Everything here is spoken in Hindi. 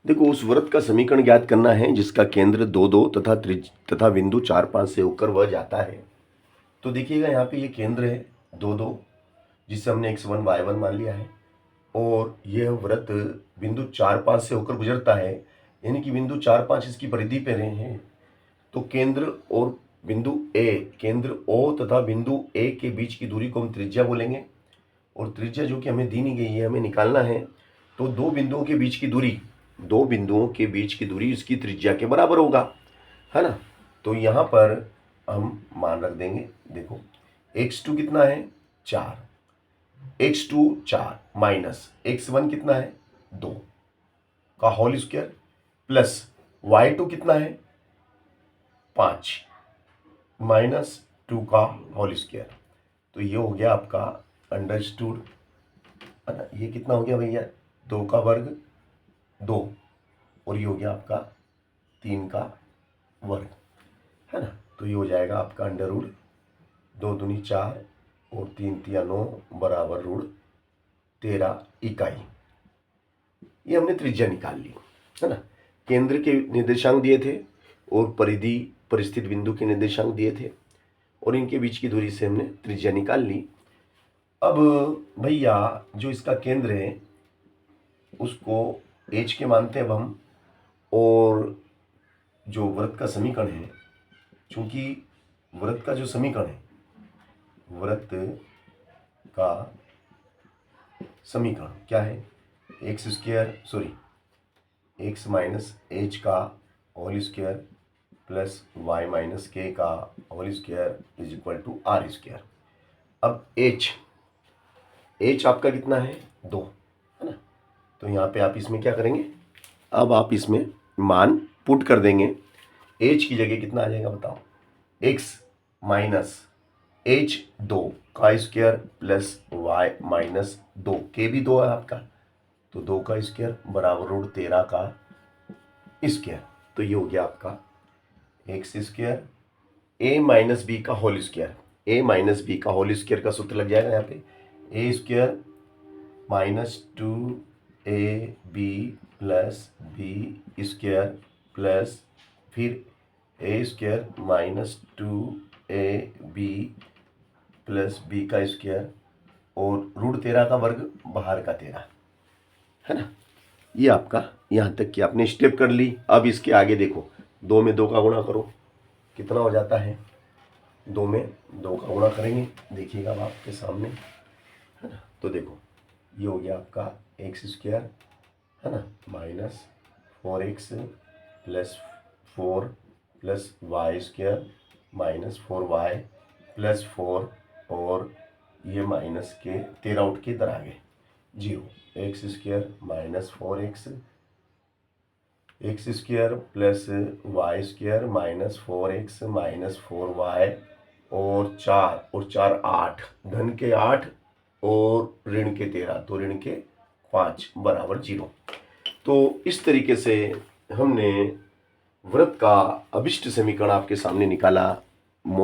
देखो, उस वृत्त का समीकरण ज्ञात करना है जिसका केंद्र 2 2 तथा बिंदु 4 5 से होकर वह जाता है। तो देखिएगा यहाँ पे ये केंद्र है 2 2, जिसे हमने x1 y1 मान लिया है, और यह वृत्त बिंदु 4 5 से होकर गुजरता है, यानी कि बिंदु 4 5 इसकी परिधि पे रहे हैं। तो केंद्र और बिंदु ए, केंद्र O तथा बिंदु ए के बीच की दूरी को हम त्रिज्या बोलेंगे, और त्रिज्या जो कि हमें दी नहीं गई है, हमें निकालना है। तो दो बिंदुओं के बीच की दूरी इसकी त्रिज्या के बराबर होगा, है ना। तो यहाँ पर हम मान रख देंगे। देखो x2 कितना है 4, x2 4 माइनस x1 कितना है 2 का होल स्क्वायर, प्लस y2 कितना है 5 माइनस 2 का होल स्क्वायर। तो ये हो गया आपका अंडरस्टूड, है ना। ये कितना हो गया भैया 2 का वर्ग 2, और ये हो गया आपका 3 का वर्ग, है ना। तो ये हो जाएगा आपका अंडर रूट 2 दूनी 4 और 3 तिया 9 बराबर रूट 13 इकाई। ये हमने त्रिज्या निकाल ली, है ना। केंद्र के निर्देशांक दिए थे और परिधि परिस्थित बिंदु के निर्देशांक दिए थे, और इनके बीच की दूरी से हमने त्रिज्या निकाल ली। अब भैया जो इसका केंद्र है उसको h के मानते हैं अब हम, और जो वृत्त का समीकरण है, चूंकि वृत्त का जो समीकरण है, वृत्त का समीकरण क्या है, x माइनस h का whole square plus y minus k का whole square is equal to R square. अब h आपका कितना है 2, है ना। तो यहाँ पे आप इसमें क्या करेंगे, अब आप इसमें मान पुट कर देंगे। h की जगह कितना आ जाएगा बताओ, x माइनस h 2 का square plus y minus 2, k भी 2 है आपका, तो 2 का स्क्वायर बराबर रूट 13 का स्क्वायर। तो ये हो गया आपका x square a minus b का whole square, a minus b का होल स्क्वायर का सूत्र लग जाएगा यहाँ पे, a square minus 2ab plus b square plus फिर a square minus 2ab plus b का स्क्वायर और रूट 13 का वर्ग बाहर का 13, है ना। ये आपका यहाँ तक कि आपने स्टेप कर ली। अब इसके आगे देखो, 2 में 2 का गुणा करो, कितना हो जाता है, 2 में 2 का गुणा करेंगे, देखिएगा अब आपके सामने, है ना। तो देखो ये हो गया आपका एक्स स्क्वायर, है ना, minus 4x plus 4 plus Y square minus 4y plus 4, और ये माइनस के 13 उठ के इधर आ गए 0, X square minus 4x X square plus Y square minus 4x minus 4y और 4 8, धन के 8 और ऋण के 13, तो ऋण के 5 बराबर 0। तो इस तरीके से हमने वृत्त का अभिष्ट समीकरण आपके सामने निकाला।